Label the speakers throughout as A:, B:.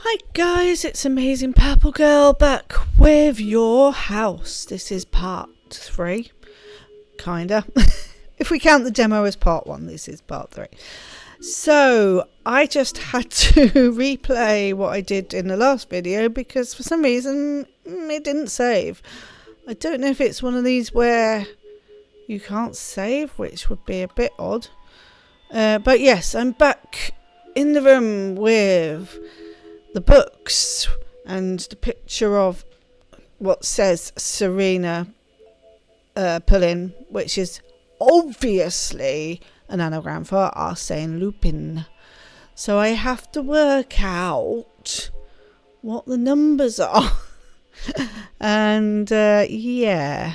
A: Hi guys, it's Amazing Purple Girl back with your house. This is part 3, kinda. If we count the demo as part 1, this is part 3. So I just had to replay what I did in the last video because for some reason it didn't save. I don't know if it's one of these where you can't save, which would be a bit odd. But yes, I'm back in the room with the books and the picture of what says Serena Pullen, which is obviously an anagram for Arsène Lupin. So I have to work out what the numbers are. And yeah.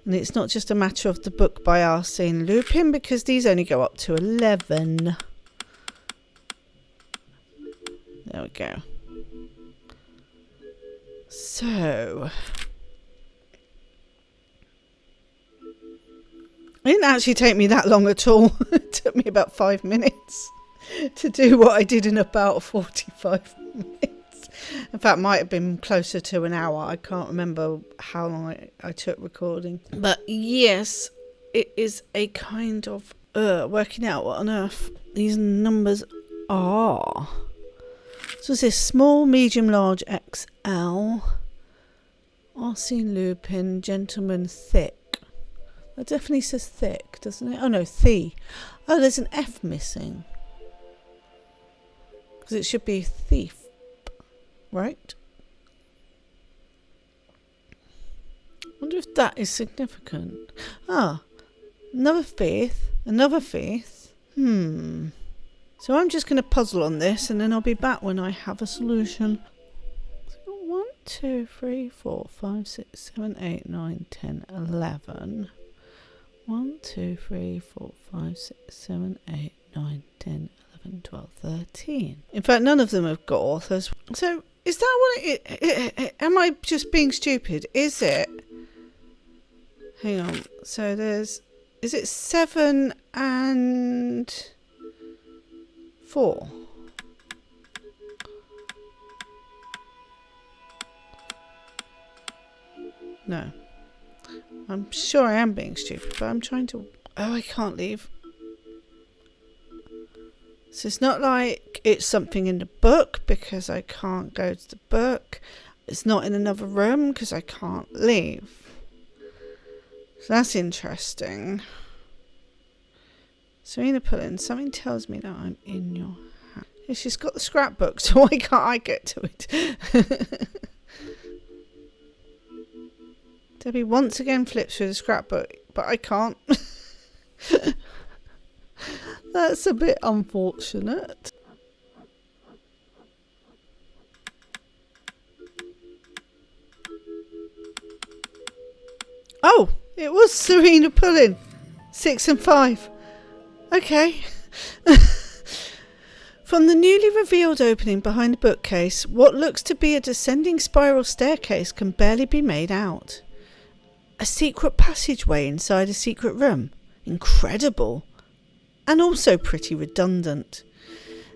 A: And it's not just a matter of the book by Arsène Lupin because these only go up to 11. There we go. So, it didn't actually take me that long at all. It took me about 5 minutes to do what I did in about 45 minutes. In fact, it might have been closer to an hour. I can't remember how long I took recording. But yes, it is a kind of working out what on earth these numbers are. So is this small, medium, large, XL, Arsène Lupin, gentleman, thick. That definitely says thick, doesn't it? Oh no, thie. Oh, there's an F missing. Because it should be thief, right? I wonder if that is significant. Ah, another faith, another faith. So I'm just going to puzzle on this and then I'll be back when I have a solution. So 1, 2, 3, 4, 5, 6, 7, 8, 9, 10, 11. 1, 2, 3, 4, 5, 6, 7, 8, 9, 10, 11, 12, 13. In fact, none of them have got authors. So is that what it am I just being stupid? Is it? Hang on. So is it 7 and 4? No. I'm sure I am being stupid, but I'm trying to... Oh, I can't leave. So it's not like it's something in the book because I can't go to the book. It's not in another room because I can't leave. So that's interesting. Serena Pullen, something tells me that I'm in your house. Yeah, she's got the scrapbook, so why can't I get to it? Debbie once again flips through the scrapbook, but I can't. That's a bit unfortunate. Oh, it was Serena Pullen. 6 and 5. Okay. From the newly revealed opening behind the bookcase, what looks to be a descending spiral staircase can barely be made out. A secret passageway inside a secret room. Incredible. And also pretty redundant.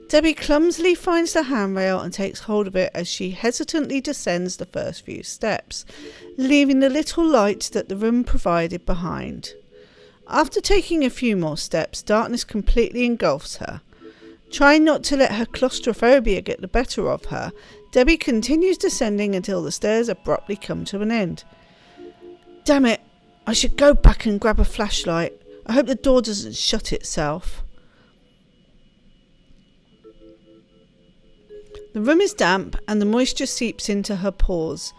A: Debbie clumsily finds the handrail and takes hold of it as she hesitantly descends the first few steps, leaving the little light that the room provided behind. After taking a few more steps, darkness completely engulfs her. Trying not to let her claustrophobia get the better of her, Debbie continues descending until the stairs abruptly come to an end. Damn it, I should go back and grab a flashlight. I hope the door doesn't shut itself. The room is damp and the moisture seeps into her pores.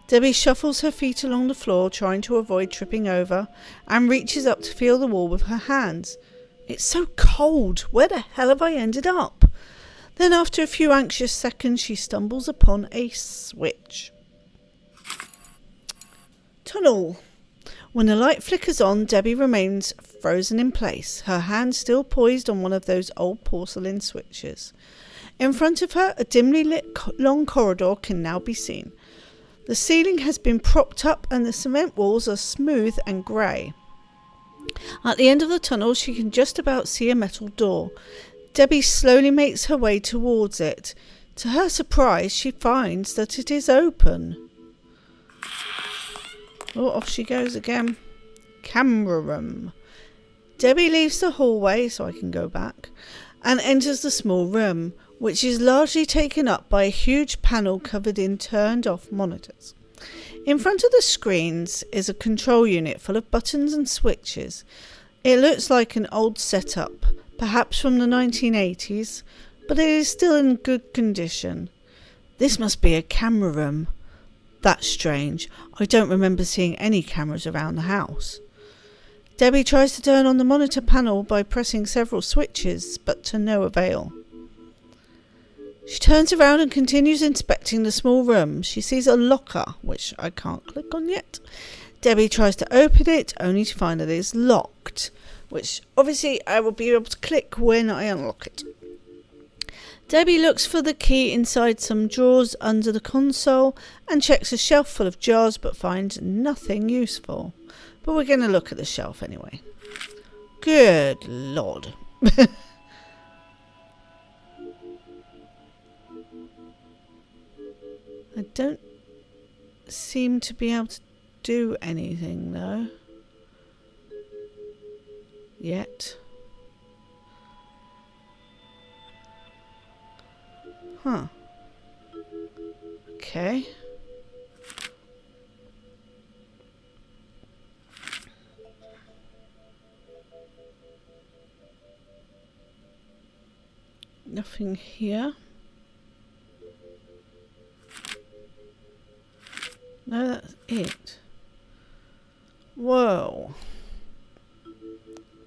A: Debbie shuffles her feet along the floor, trying to avoid tripping over, and reaches up to feel the wall with her hands. It's so cold. Where the hell have I ended up? Then after a few anxious seconds, she stumbles upon a switch. Tunnel. When the light flickers on, Debbie remains frozen in place, her hand still poised on one of those old porcelain switches. In front of her, a dimly lit long corridor can now be seen. The ceiling has been propped up and the cement walls are smooth and grey. At the end of the tunnel, she can just about see a metal door. Debbie slowly makes her way towards it. To her surprise, she finds that it is open. Oh, off she goes again. Camera room. Debbie leaves the hallway, so I can go back, and enters the small room, which is largely taken up by a huge panel covered in turned off monitors. In front of the screens is a control unit full of buttons and switches. It looks like an old setup, perhaps from the 1980s, but it is still in good condition. This must be a camera room. That's strange. I don't remember seeing any cameras around the house. Debbie tries to turn on the monitor panel by pressing several switches, but to no avail. She turns around and continues inspecting the small room. She sees a locker, which I can't click on yet. Debbie tries to open it, only to find that it is locked, which obviously I will be able to click when I unlock it. Debbie looks for the key inside some drawers under the console and checks a shelf full of jars, but finds nothing useful. But we're going to look at the shelf anyway. Good Lord. I don't seem to be able to do anything though. Yet. Huh. Okay. Nothing here. No, that's it. Whoa.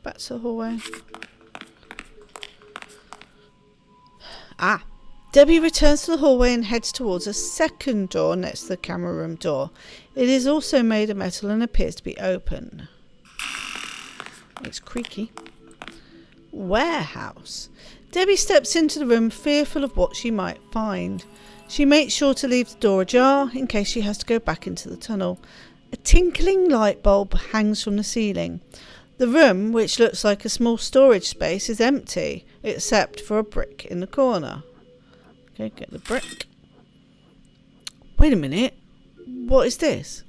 A: Back to the hallway. Ah. Debbie returns to the hallway and heads towards a second door next to the camera room door. It is also made of metal and appears to be open. It's creaky. Warehouse. Debbie steps into the room, fearful of what she might find. She makes sure to leave the door ajar in case she has to go back into the tunnel. A tinkling light bulb hangs from the ceiling. The room, which looks like a small storage space, is empty, except for a brick in the corner. Okay, get the brick. Wait a minute. What is this?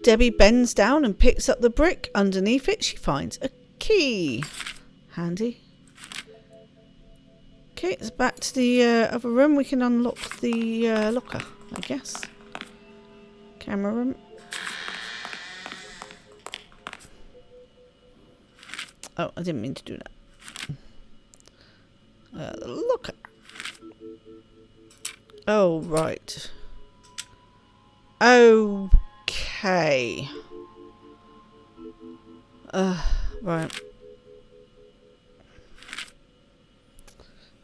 A: Debbie bends down and picks up the brick. Underneath it, she finds a key. Handy. Okay, it's back to the other room. We can unlock the locker, I guess. Camera room. Oh, I didn't mean to do that. The locker. Oh, right. Okay. Right.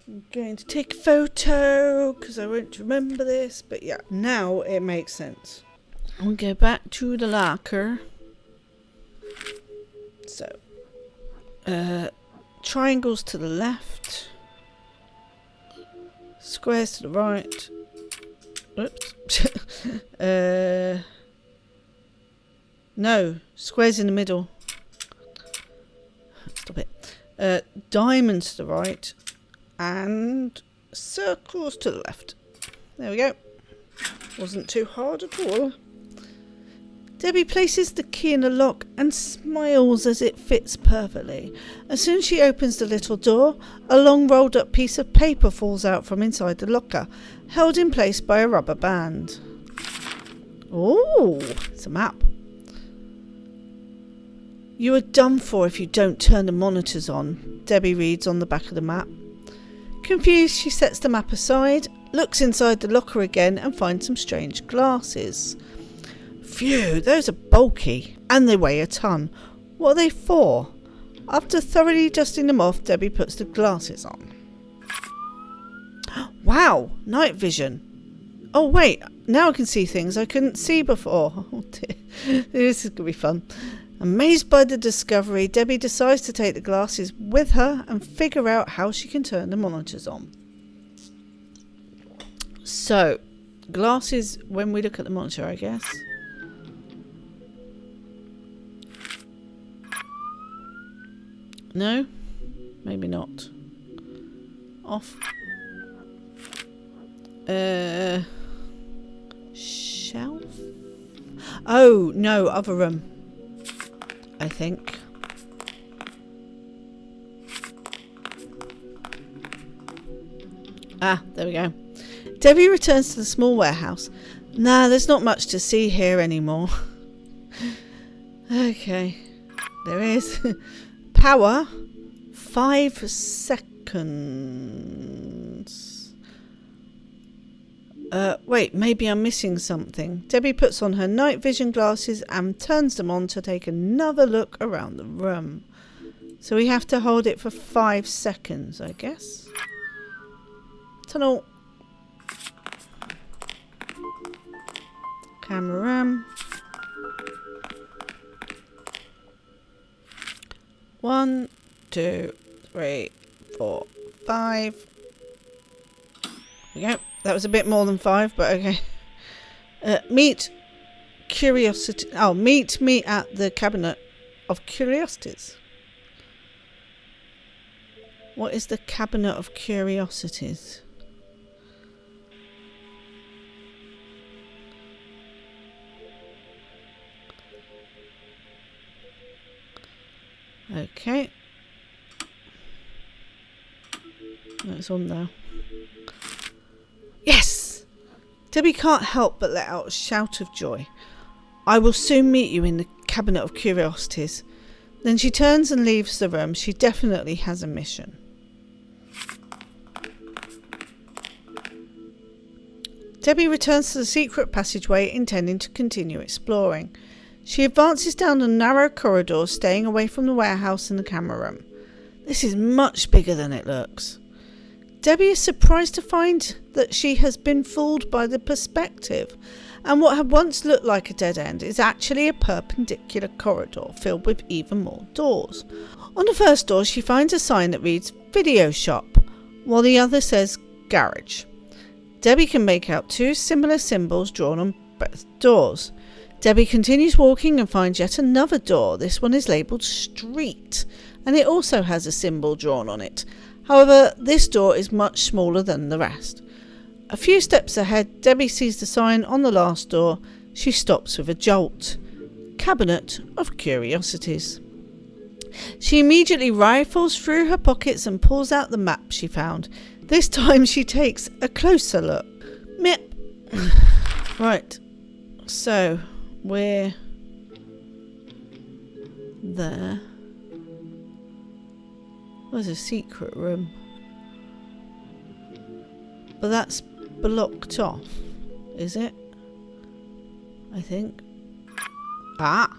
A: I'm going to take a photo because I won't remember this, but yeah, now it makes sense. I'll go back to the locker. So, triangles to the left, squares to the right. Oops. No, squares in the middle. Stop it. Diamonds to the right. And circles to the left. There we go. Wasn't too hard at all. Debbie places the key in the lock and smiles as it fits perfectly. As soon as she opens the little door, a long rolled up piece of paper falls out from inside the locker, held in place by a rubber band. Ooh, it's a map. You are done for if you don't turn the monitors on, Debbie reads on the back of the map. Confused, she sets the map aside, looks inside the locker again and finds some strange glasses. Phew, those are bulky and they weigh a ton. What are they for? After thoroughly dusting them off, Debbie puts the glasses on. Wow, night vision. Oh wait, now I can see things I couldn't see before. Oh dear, this is going to be fun. Amazed by the discovery, Debbie decides to take the glasses with her and figure out how she can turn the monitors on. So, glasses when we look at the monitor, I guess. No? Maybe not. Off. Shelf? Oh, no, other room. I think. Ah, there we go. Debbie returns to the small warehouse. Nah, there's not much to see here anymore. Okay. There is. Power. 5 seconds. Wait, maybe I'm missing something. Debbie puts on her night vision glasses and turns them on to take another look around the room. So we have to hold it for 5 seconds, I guess. Tunnel. Camera. 1, 2, 3, 4, 5. There we go. That was a bit more than 5, but okay. Meet curiosity. Oh, meet me at the Cabinet of Curiosities. What is the Cabinet of Curiosities? Okay. That's on now. Yes! Debbie can't help but let out a shout of joy. I will soon meet you in the Cabinet of Curiosities. Then she turns and leaves the room. She definitely has a mission. Debbie returns to the secret passageway, intending to continue exploring. She advances down a narrow corridor, staying away from the warehouse and the camera room. This is much bigger than it looks. Debbie is surprised to find that she has been fooled by the perspective, and what had once looked like a dead end is actually a perpendicular corridor filled with even more doors. On the first door, she finds a sign that reads Video Shop, while the other says Garage. Debbie can make out 2 similar symbols drawn on both doors. Debbie continues walking and finds yet another door. This one is labelled Street, and it also has a symbol drawn on it. However, this door is much smaller than the rest. A few steps ahead, Debbie sees the sign on the last door. She stops with a jolt. Cabinet of Curiosities. She immediately rifles through her pockets and pulls out the map she found. This time she takes a closer look. Mip. Right. So, we're there. There's a secret room. But that's blocked off, is it? I think. Ah!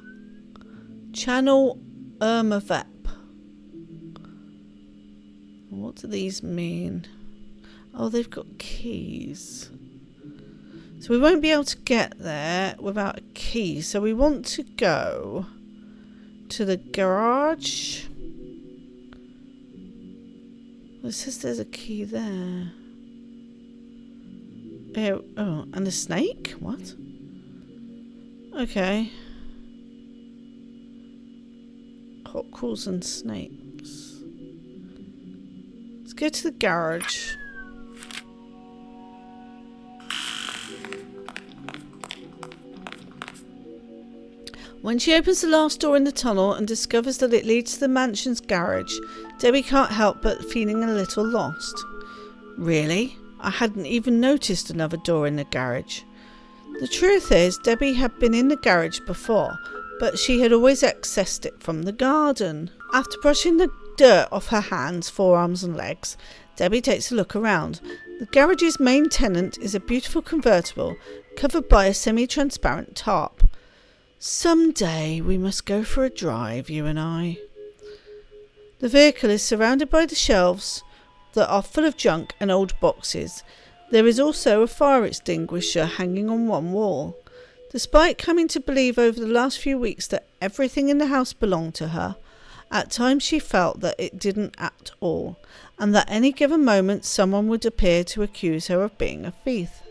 A: Channel Irma-Vep. What do these mean? Oh, they've got keys. So we won't be able to get there without a key. So we want to go to the garage. Well, it says there's a key there. Oh, and a snake? What? Okay. Hot calls and snakes. Let's go to the garage. When she opens the last door in the tunnel and discovers that it leads to the mansion's garage, Debbie can't help but feeling a little lost. Really? I hadn't even noticed another door in the garage. The truth is, Debbie had been in the garage before, but she had always accessed it from the garden. After brushing the dirt off her hands, forearms and legs, Debbie takes a look around. The garage's main tenant is a beautiful convertible covered by a semi-transparent tarp. Someday we must go for a drive, you and I. The vehicle is surrounded by the shelves that are full of junk and old boxes. There is also a fire extinguisher hanging on one wall. Despite coming to believe over the last few weeks that everything in the house belonged to her, at times she felt that it didn't at all, and that any given moment someone would appear to accuse her of being a thief.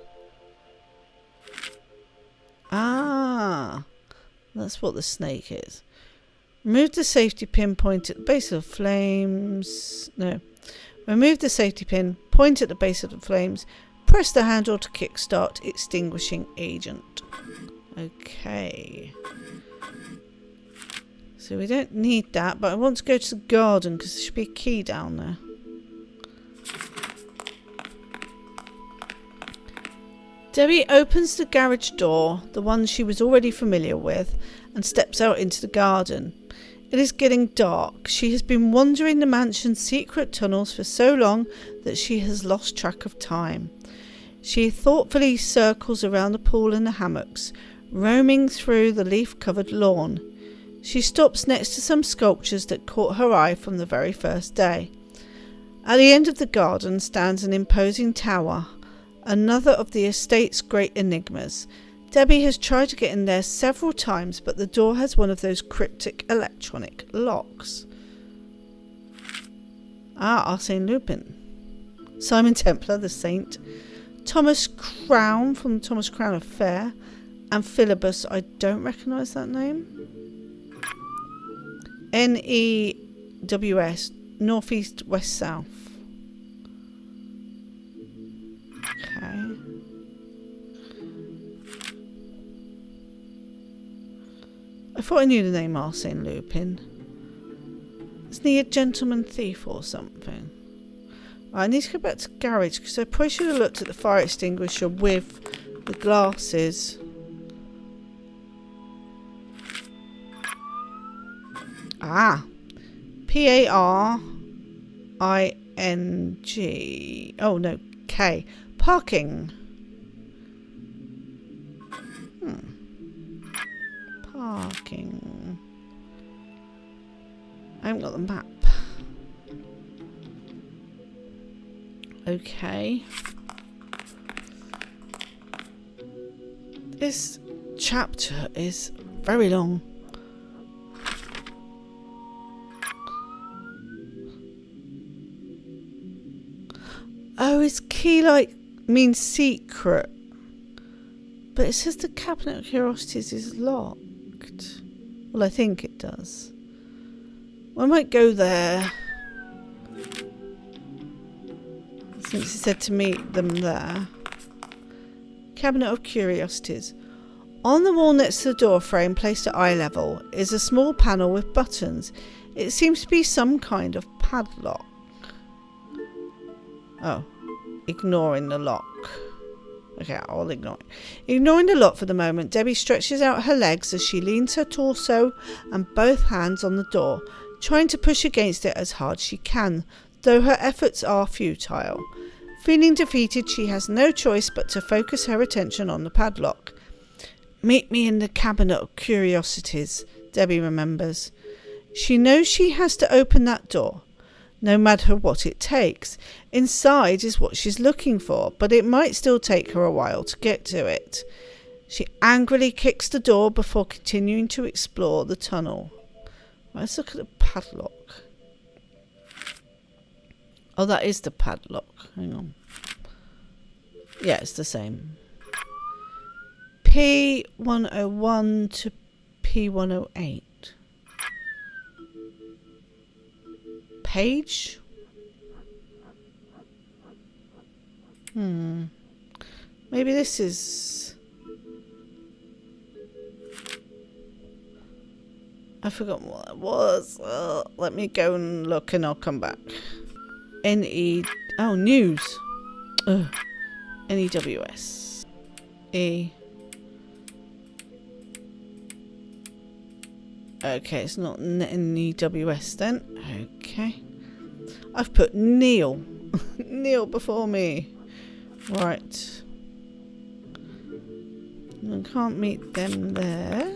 A: Ah, that's what the snake is. Remove the safety pin, point at the base of the flames. No. Remove the safety pin, point at the base of the flames, Press the handle to kickstart extinguishing agent. Okay. So we don't need that, but I want to go to the garden because there should be a key down there. Debbie opens the garage door, the one she was already familiar with, and steps out into the garden. It is getting dark. She has been wandering the mansion's secret tunnels for so long that she has lost track of time. She thoughtfully circles around the pool and the hammocks, roaming through the leaf-covered lawn. She stops next to some sculptures that caught her eye from the very first day. At the end of the garden stands an imposing tower, another of the estate's great enigmas. Debbie has tried to get in there several times, but the door has one of those cryptic electronic locks. Arsène Lupin. Simon Templar, the Saint. Thomas Crown from the Thomas Crown Affair. And Philibus, I don't recognise that name. NEWS, North East West South. Okay. I thought I knew the name Arsène Lupin. Isn't he a gentleman thief or something? I need to go back to the garage because I probably should have looked at the fire extinguisher with the glasses. P-A-R-I-N-G. Oh no, K. Parking. Parking. I haven't got the map. Okay. This chapter is very long. Oh, is key like means secret? But it says the Cabinet of Curiosities is locked. Well, I think it does. Well, I might go there. Since it said to meet them there. Cabinet of Curiosities. On the wall next to the door frame, placed at eye level, is a small panel with buttons. It seems to be some kind of padlock. Oh, ignoring the lock. Okay, I'll ignore it. Ignoring the lock for the moment, Debbie stretches out her legs as she leans her torso and both hands on the door, trying to push against it as hard as she can, though her efforts are futile. Feeling defeated, she has no choice but to focus her attention on the padlock. Meet me in the Cabinet of Curiosities, Debbie remembers. She knows she has to open that door, no matter what it takes. Inside is what she's looking for, but it might still take her a while to get to it. She angrily kicks the door before continuing to explore the tunnel. Let's look at the padlock. Oh, that is the padlock. Hang on. Yeah, it's the same. P101 to P108. Page? Maybe this is... I forgot what it was. Let me go and look and I'll come back. Oh, news. NEWS. E. Okay, it's not NEWS then. Okay. I've put Neil. Neil before me. Right. I can't meet them there.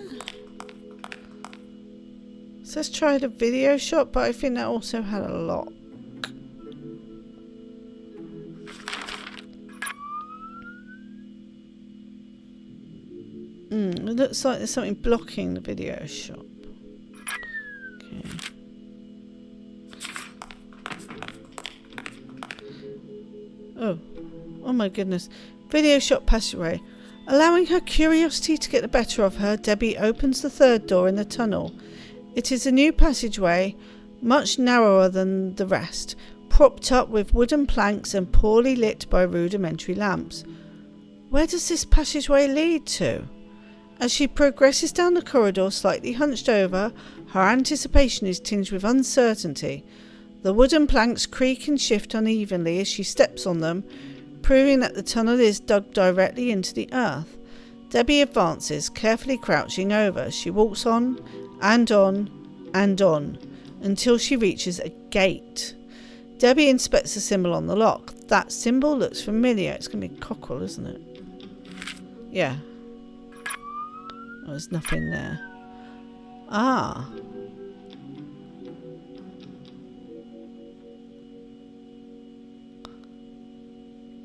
A: So let's try the video shop, but I think that also had a lock. It looks like there's something blocking the video shop. Okay. Oh my goodness. Video shop passageway. Allowing her curiosity to get the better of her, Debbie opens the third door in the tunnel. It is a new passageway, much narrower than the rest. propped up with wooden planks and poorly lit by rudimentary lamps. Where does this passageway lead to? As she progresses down the corridor, slightly hunched over, her anticipation is tinged with uncertainty. The wooden planks creak and shift unevenly as she steps on them, proving that the tunnel is dug directly into the earth. Debbie advances, carefully crouching over. She walks on, until she reaches a gate. Debbie inspects the symbol on the lock. That symbol looks familiar. It's going to be cockerel, isn't it? Yeah. Oh, there's nothing there. Ah.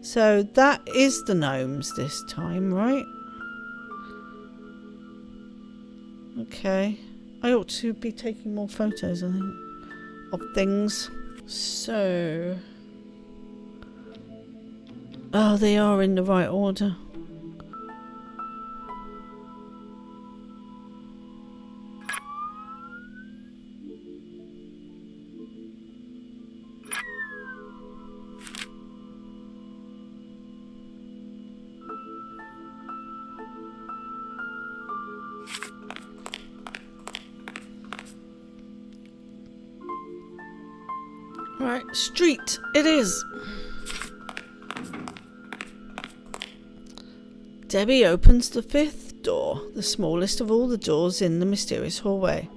A: So that is the gnomes this time, right? Okay. I ought to be taking more photos, I think, of things. So... oh, they are in the right order. Right, street it is. Debbie opens the 5th door, the smallest of all the doors in the mysterious hallway.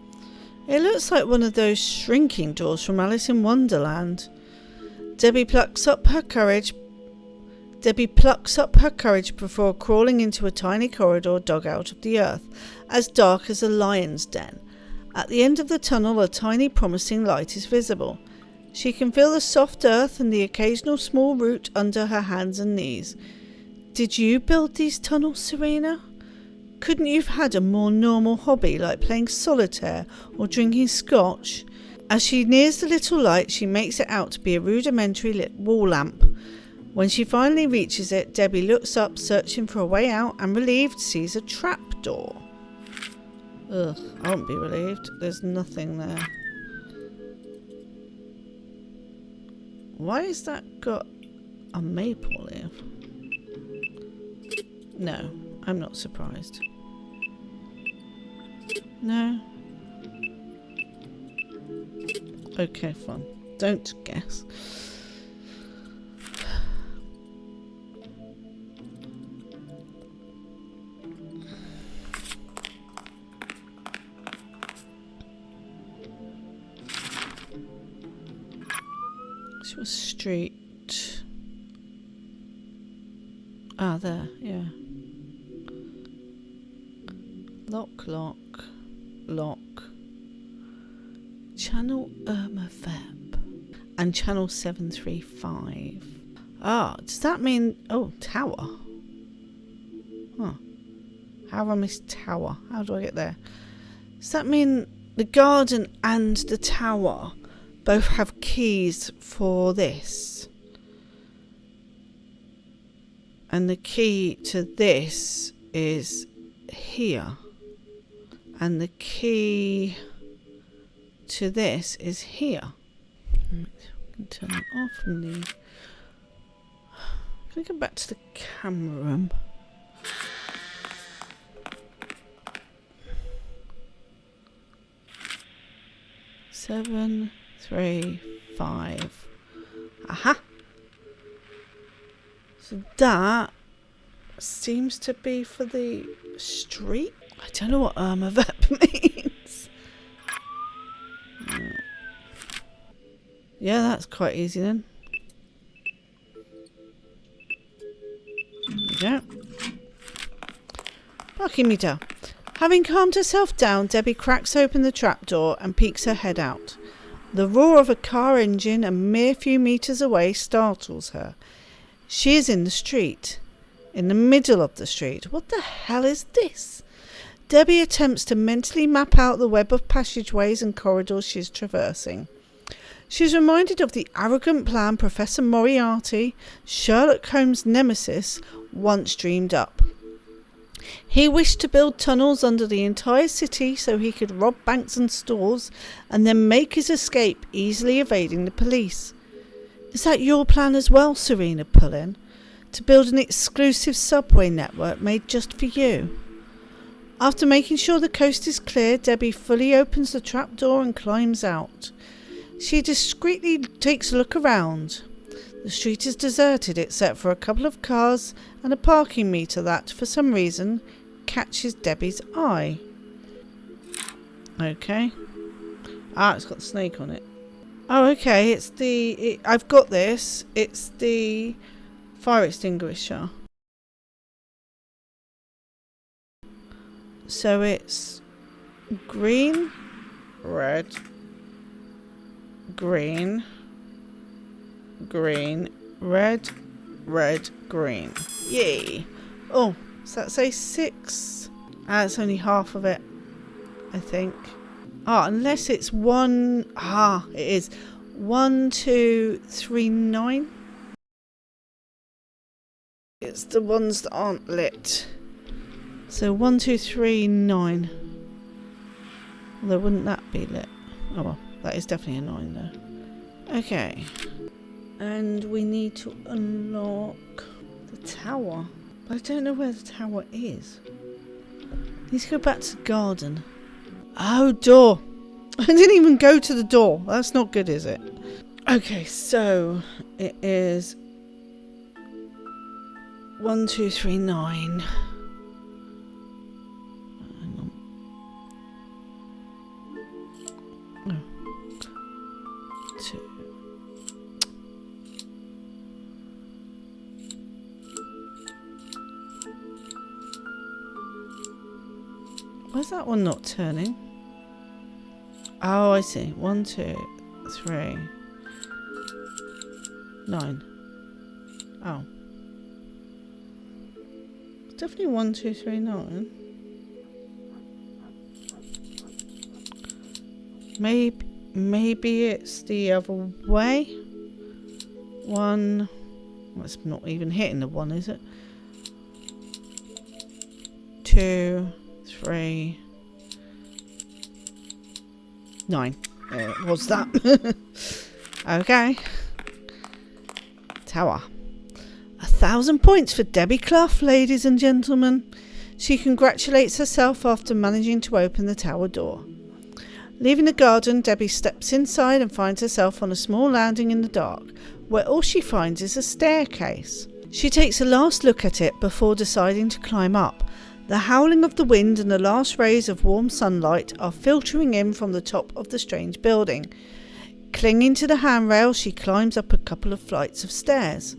A: It looks like one of those shrinking doors from Alice in Wonderland. Debbie plucks up her courage before crawling into a tiny corridor dug out of the earth, as dark as a lion's den. At the end of the tunnel, a tiny promising light is visible. She can feel the soft earth and the occasional small root under her hands and knees. Did you build these tunnels, Serena? Couldn't you have had a more normal hobby like playing solitaire or drinking scotch? As she nears the little light, she makes it out to be a rudimentary lit wall lamp. When she finally reaches it, Debbie looks up, searching for a way out, and relieved sees a trapdoor. Ugh, I won't be relieved. There's nothing there. Why has that got a maple leaf? No, I'm not surprised. No? Okay, fine. Don't guess. This was street. Ah, there, yeah. Lock. Channel Irma-Vep. And channel 735. Ah, does that mean... oh, tower. Huh. How have I missed tower? How do I get there? Does that mean the garden and the tower both have keys for this? And the key to this is here. And the key to this is here. I can turn it off and leave. Can I go back to the camera room? Seven, 3, 5. Aha! So that seems to be for the street. I don't know what Irma-Vep means. Yeah, that's quite easy then. There we go. Parking meter. Having calmed herself down, Debbie cracks open the trapdoor and peeks her head out. The roar of a car engine a mere few metres away startles her. She is in the street. In the middle of the street. What the hell is this? Debbie attempts to mentally map out the web of passageways and corridors she is traversing. She is reminded of the arrogant plan Professor Moriarty, Sherlock Holmes' nemesis, once dreamed up. He wished to build tunnels under the entire city so he could rob banks and stores and then make his escape, easily evading the police. Is that your plan as well, Serena Pullin? To build an exclusive subway network made just for you? After making sure the coast is clear, Debbie fully opens the trapdoor and climbs out. She discreetly takes a look around. The street is deserted except for a couple of cars and a parking meter that, for some reason, catches Debbie's eye. Okay. Ah, it's got the snake on it. Oh, okay, I've got this. It's the fire extinguisher. So it's green, red, green, green, red, red, green. Yay. Oh, does that say 6? Ah, it's only half of it, I think. Ah, unless it's one. Ah, it is 1, 2, 3, 9. It's the ones that aren't lit. So 1, 2, 3, 9. Although wouldn't that be lit? Oh well, that is definitely a 9 though. Okay. And we need to unlock the tower. But I don't know where the tower is. Need to go back to the garden. Oh, door. I didn't even go to the door. That's not good, is it? Okay, so it is 1, 2, 3, 9. Hang on. Oh. 2. Why's that one not turning? Oh, I see. 1, 2, 3, 9. Oh. It's definitely 1, 2, 3, 9. Maybe it's the other way. 1. Well, it's not even hitting the 1, is it? 2, 3, 9. It was that. Okay. Tower. 1,000 points for Debbie Clough, ladies and gentlemen. She congratulates herself after managing to open the tower door. Leaving the garden, Debbie steps inside and finds herself on a small landing in the dark, where all she finds is a staircase. She takes a last look at it before deciding to climb up. The howling of the wind and the last rays of warm sunlight are filtering in from the top of the strange building. Clinging to the handrail, she climbs up a couple of flights of stairs.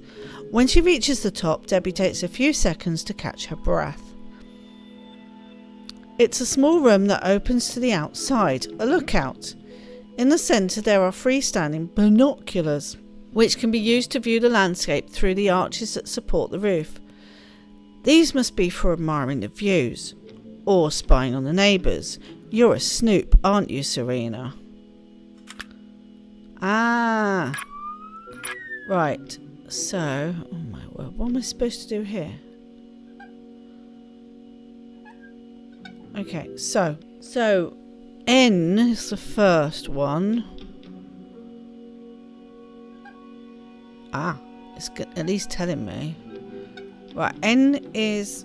A: When she reaches the top, Debbie takes a few seconds to catch her breath. It's a small room that opens to the outside, a lookout. In the centre there are freestanding binoculars, which can be used to view the landscape through the arches that support the roof. These must be for admiring the views, or spying on the neighbours. You're a snoop, aren't you, Serena? Ah. Right, so, oh my word, what am I supposed to do here? Okay, so N is the first one. Ah, it's at least telling me. Right, N is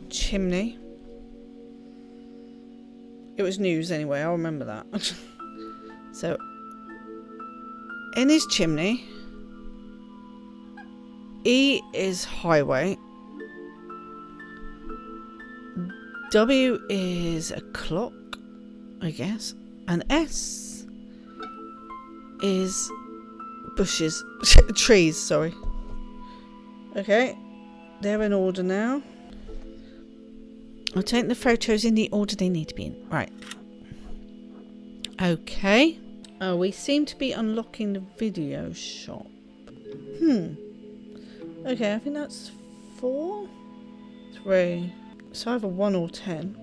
A: chimney. It was news anyway, I'll remember that. So, N is chimney. E is highway. W is a clock, I guess. And S is bushes. Trees, sorry. Okay. They're in order now. I'll take the photos in the order they need to be in. Right. Okay. Oh, we seem to be unlocking the video shop. Okay, I think that's 4. 3. So either 1 or 10.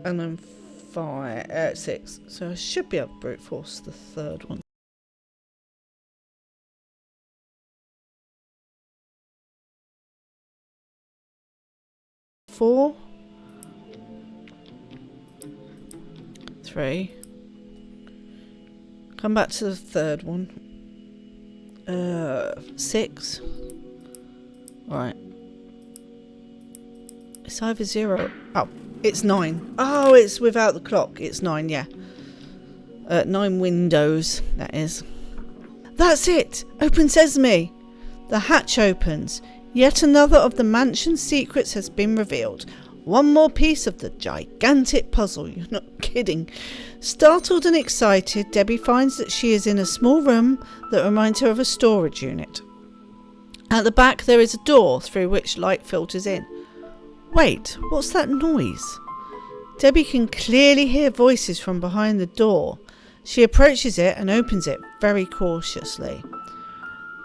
A: And then 6. So I should be able to brute force the third one. Four, 3. Come back to the third one. 6. Right. It's either 0. Oh, it's 9. Oh, it's without the clock. It's 9, yeah. 9 windows, that is. That's it! Open sesame! The hatch opens. Yet another of the mansion's secrets has been revealed. One more piece of the gigantic puzzle. You're not kidding. Startled and excited, Debbie finds that she is in a small room that reminds her of a storage unit. At the back there is a door through which light filters in. Wait, what's that noise? Debbie can clearly hear voices from behind the door. She approaches it and opens it very cautiously.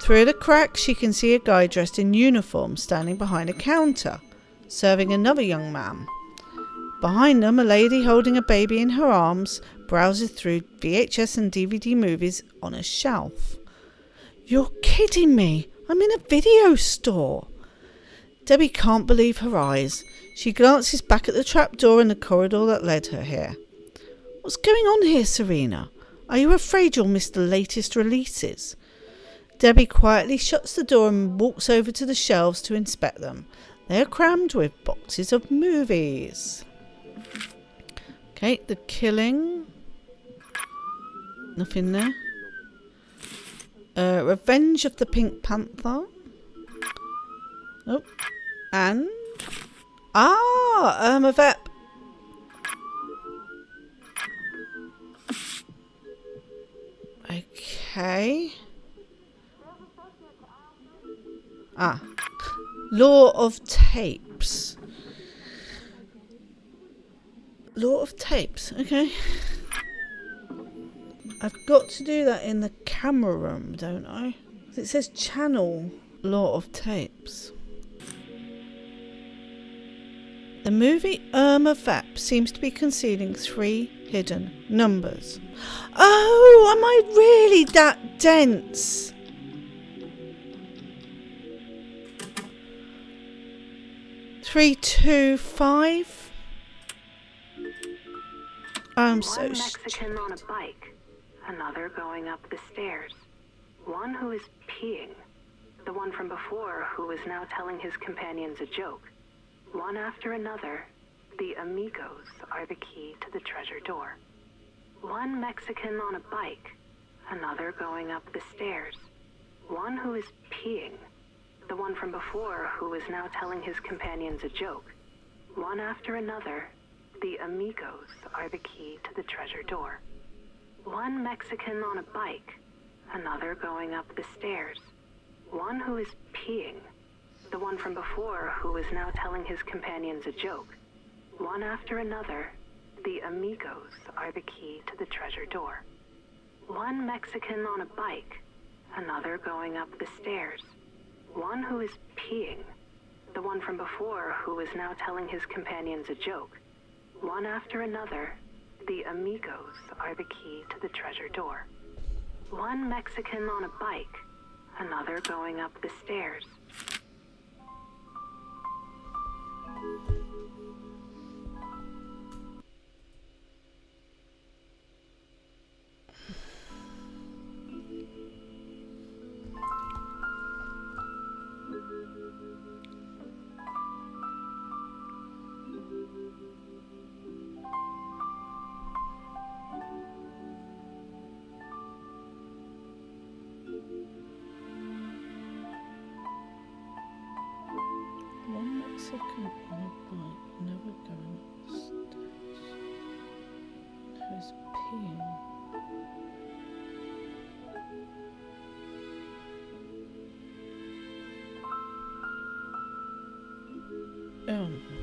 A: Through the crack she can see a guy dressed in uniform standing behind a counter, serving another young man. Behind them, a lady holding a baby in her arms browses through VHS and DVD movies on a shelf. You're kidding me! I'm in a video store! Debbie can't believe her eyes. She glances back at the trapdoor in the corridor that led her here. What's going on here, Serena? Are you afraid you'll miss the latest releases? Debbie quietly shuts the door and walks over to the shelves to inspect them. They are crammed with boxes of movies. Okay, The Killing. Nothing there. Revenge of the Pink Panther. Oh. And... Irma Vep. Okay. Law of Tapes. Law of Tapes, okay. I've got to do that in the camera room, don't I? It says channel Law of Tapes. The movie Irma Vep seems to be concealing 3 hidden numbers. Oh, am I really that dense? Three, 2, 5. I'm so
B: One Mexican on a bike, another going up the stairs. One who is peeing. The one from before who is now telling his companions a joke. One after another, the amigos are the key to the treasure door. One Mexican on a bike, another going up the stairs. One who is peeing. The one from before who is now telling his companions a joke. One after another, the amigos are the key to the treasure door. One Mexican on a bike, another going up the stairs. One who is peeing. The one from before who is now telling his companions a joke. One after another, the amigos are the key to the treasure door. One Mexican on a bike, another going up the stairs. One who is peeing. The one from before who is now telling his companions a joke. One after another, the amigos are the key to the treasure door. One Mexican on a bike, another going up the stairs.
A: One Mexican on a bike, never going up the stairs. Who's peeing?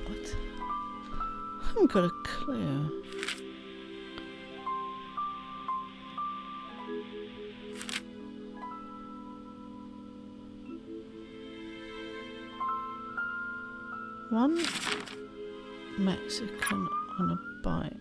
A: What? I haven't got a clue. One Mexican on a bike.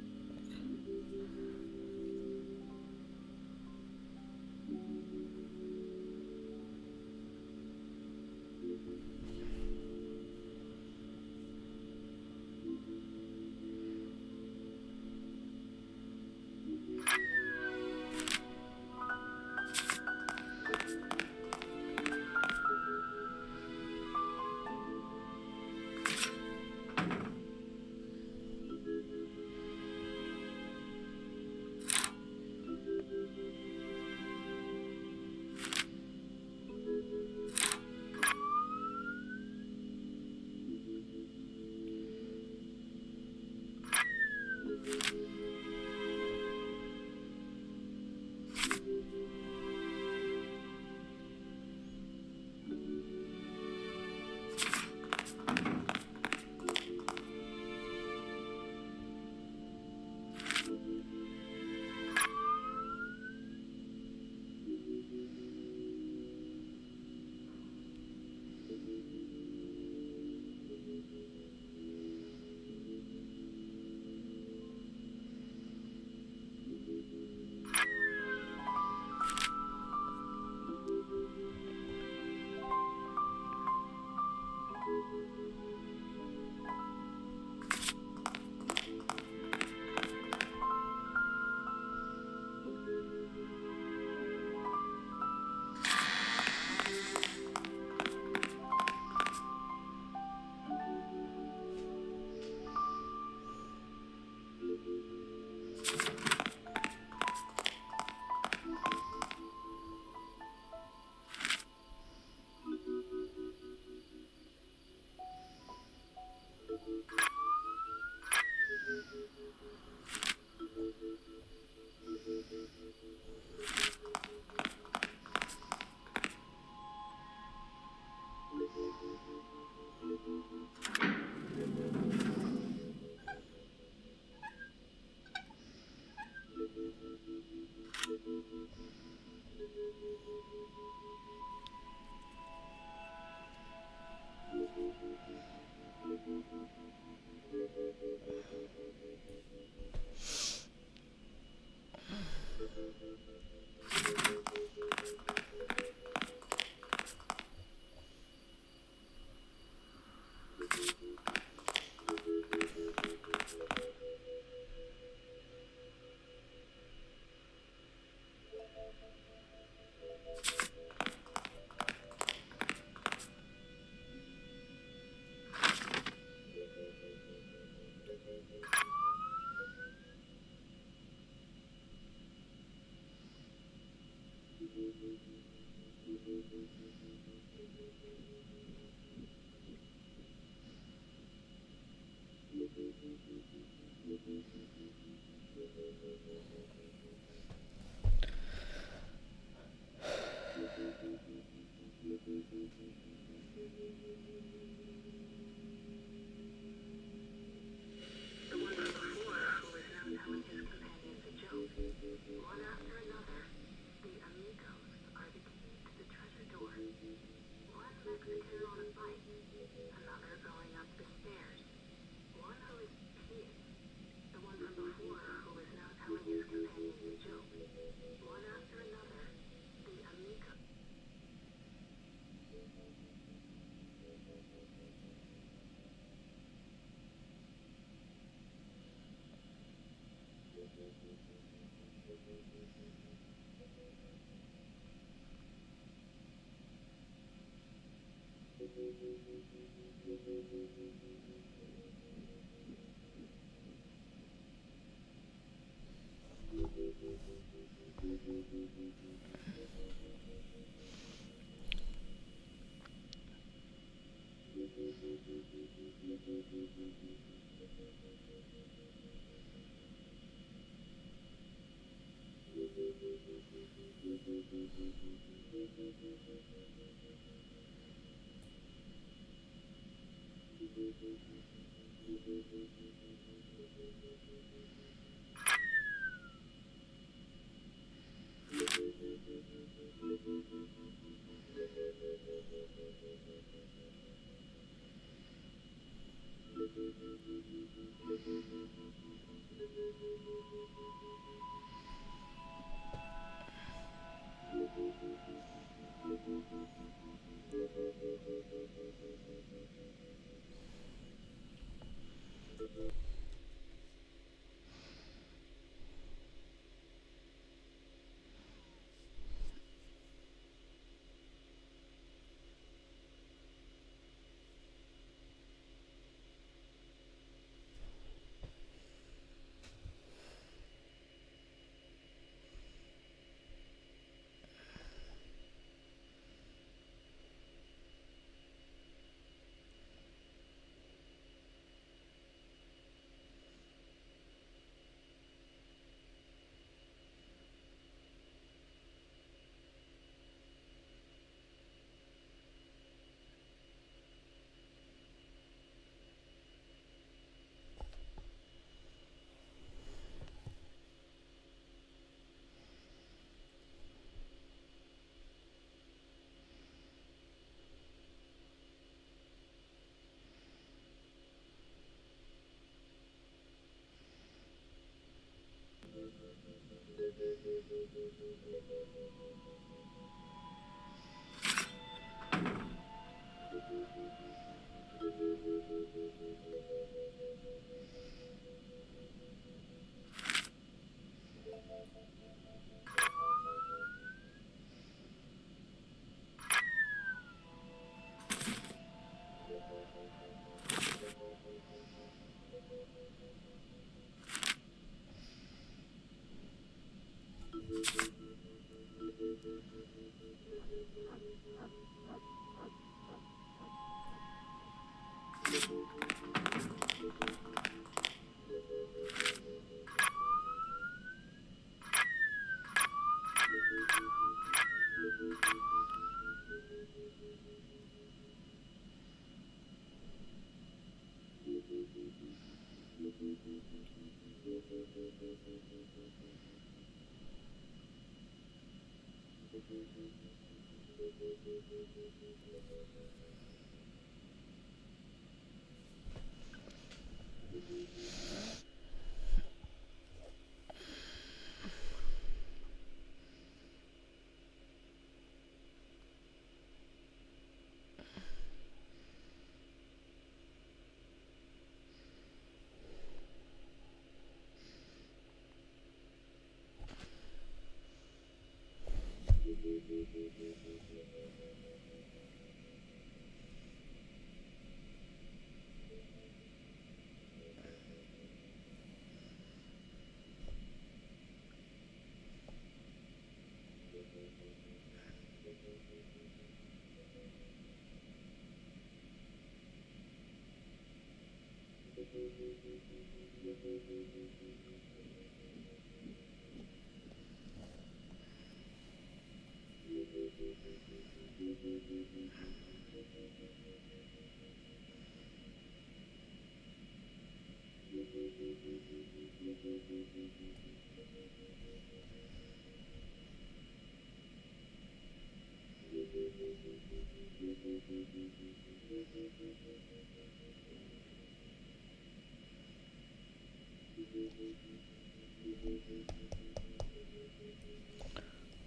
B: The one from before who was now telling his companions a joke. One after another, the amigos are the key to the treasure door. One Mexican on a bike, another going up the stairs. One who is peeing. The one from before who was now telling his companions a joke. One after another, the amigo.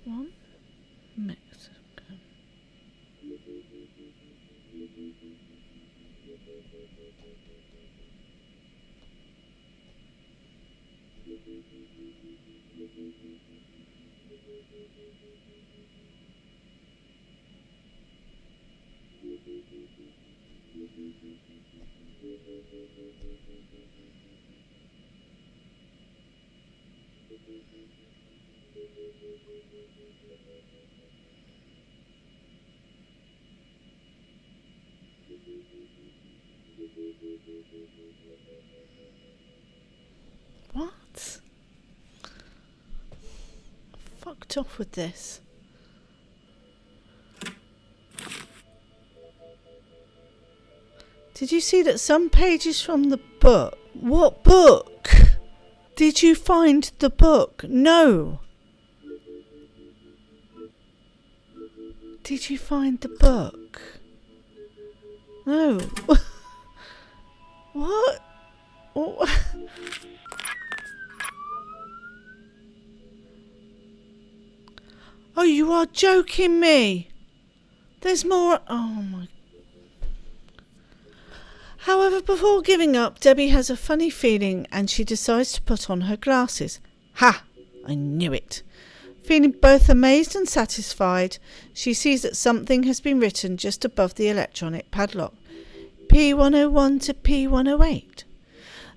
A: One Mexican. What? Fucked off with this. Did you see that some pages from the book? What book? Did you find the book? No. Did you find the book? No. What? What? Oh, you are joking me. There's more. Oh my. However, before giving up, Debbie has a funny feeling and she decides to put on her glasses. Ha! I knew it. Feeling both amazed and satisfied, she sees that something has been written just above the electronic padlock. P101 to P108.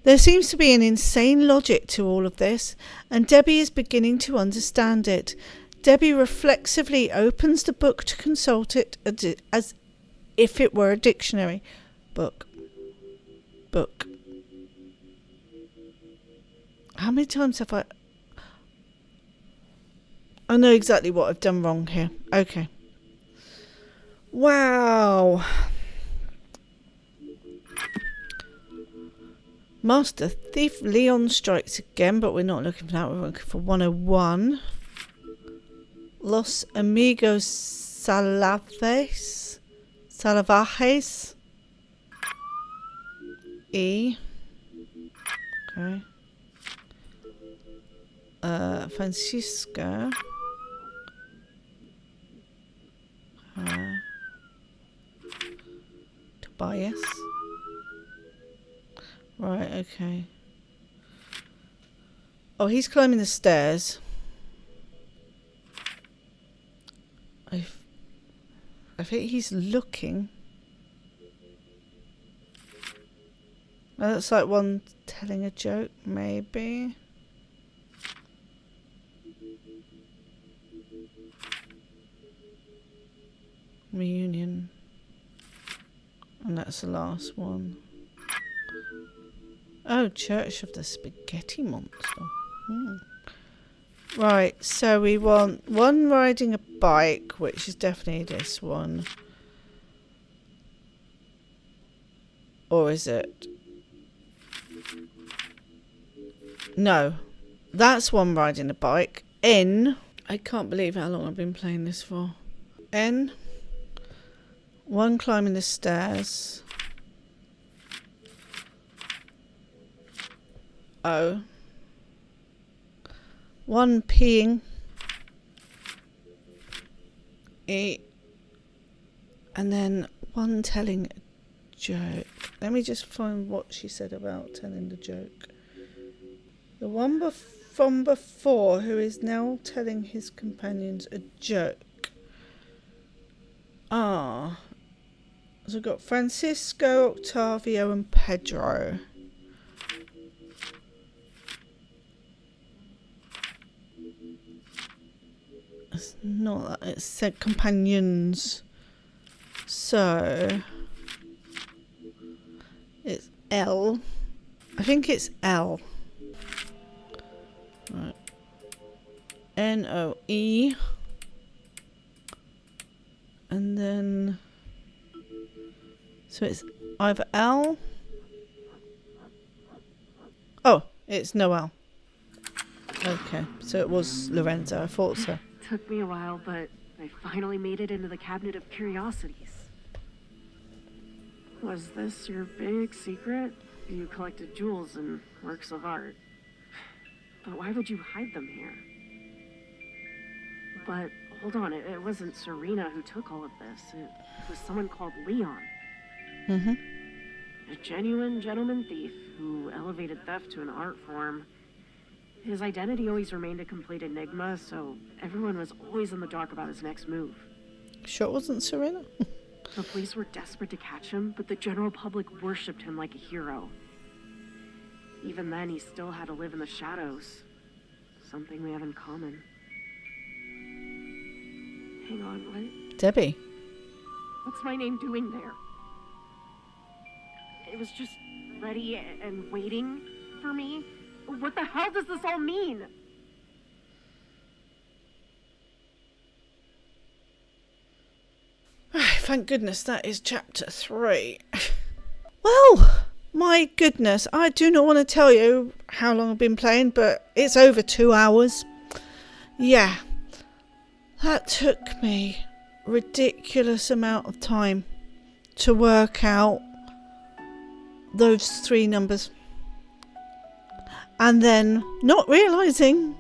A: There seems to be an insane logic to all of this, and Debbie is beginning to understand it. Debbie reflexively opens the book to consult it as if it were a dictionary. Book. How many times have I know exactly what I've done wrong here. Okay. Wow. Master Thief Leon strikes again, but we're not looking for that. We're looking for 101. Los Amigos Salvajes. E. Okay. Francisca. Tobias. Right, okay. Oh, he's climbing the stairs. I think he's looking. That looks like one telling a joke, maybe. Reunion. And that's the last one. Oh, Church of the Spaghetti Monster. Right, so we want one riding a bike, which is definitely this one. Or is it? No, that's one riding a bike. N. I can't believe how long I've been playing this for. N. One climbing the stairs. O. One peeing. E. And then one telling a joke. Let me just find what she said about telling the joke. The one from before who is now telling his companions a joke. So we've got Francisco, Octavio and Pedro. It's not that, it said companions. So it's L. I think it's L. Right. N-O-E. And then so it's either L. Oh, it's Noel. Okay, so it was Lorenzo. I thought so.
C: Took me a while, but I finally made it into the Cabinet of Curiosities. Was this your big secret? You collected jewels and works of art. But why would you hide them here? But hold on, it wasn't Serena who took all of this. It was someone called Leon.
A: Mm-hmm.
C: A genuine gentleman thief who elevated theft to an art form. His identity always remained a complete enigma, so everyone was always in the dark about his next move.
A: Sure it wasn't Serena?
C: The police were desperate to catch him, but the general public worshipped him like a hero. Even then, he still had to live in the shadows. Something we have in common. Hang on, what?
A: Debbie.
C: What's my name doing there? It was just ready and waiting for me? What the hell does this all mean?
A: Thank goodness that is chapter 3. Well, my goodness, I do not want to tell you how long I've been playing, but it's over 2 hours. Yeah, that took me a ridiculous amount of time to work out those 3 numbers. And then not realising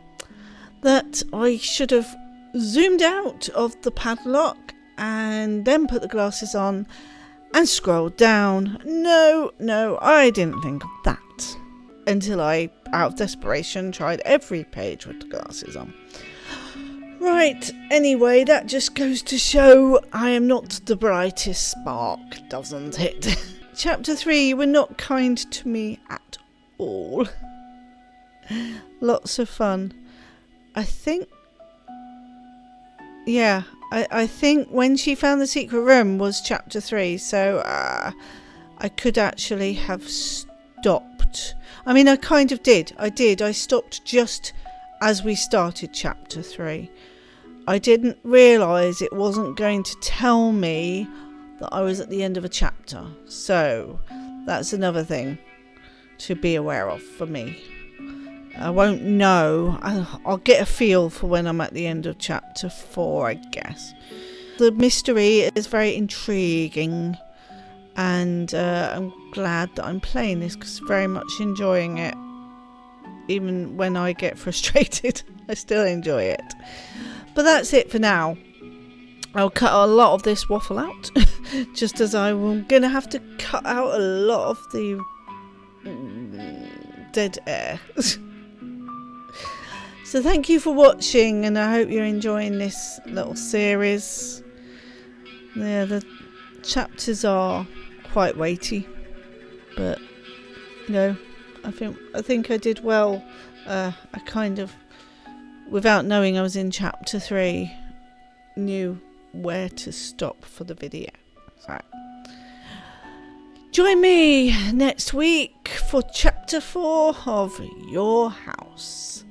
A: that I should have zoomed out of the padlock and then put the glasses on and scrolled down. No, I didn't think of that until I, out of desperation, tried every page with the glasses on. Right, anyway, that just goes to show I am not the brightest spark, doesn't it? Chapter 3, you were not kind to me at all. Lots of fun. I think when she found the secret room was chapter 3, so I could actually have stopped. I mean, I kind of did. I stopped just as we started chapter 3. I didn't realise it wasn't going to tell me that I was at the end of a chapter. So that's another thing to be aware of for me. I won't know. I'll get a feel for when I'm at the end of chapter 4, I guess. The mystery is very intriguing, and I'm glad that I'm playing this because I'm very much enjoying it. Even when I get frustrated, I still enjoy it. But that's it for now. I'll cut a lot of this waffle out, just as I'm going to have to cut out a lot of the dead air. So thank you for watching, and I hope you're enjoying this little series. Yeah, the chapters are quite weighty, but you know, I think I did well. I kind of, without knowing I was in chapter 3, knew where to stop for the video. So Join me next week for chapter 4 of Your House.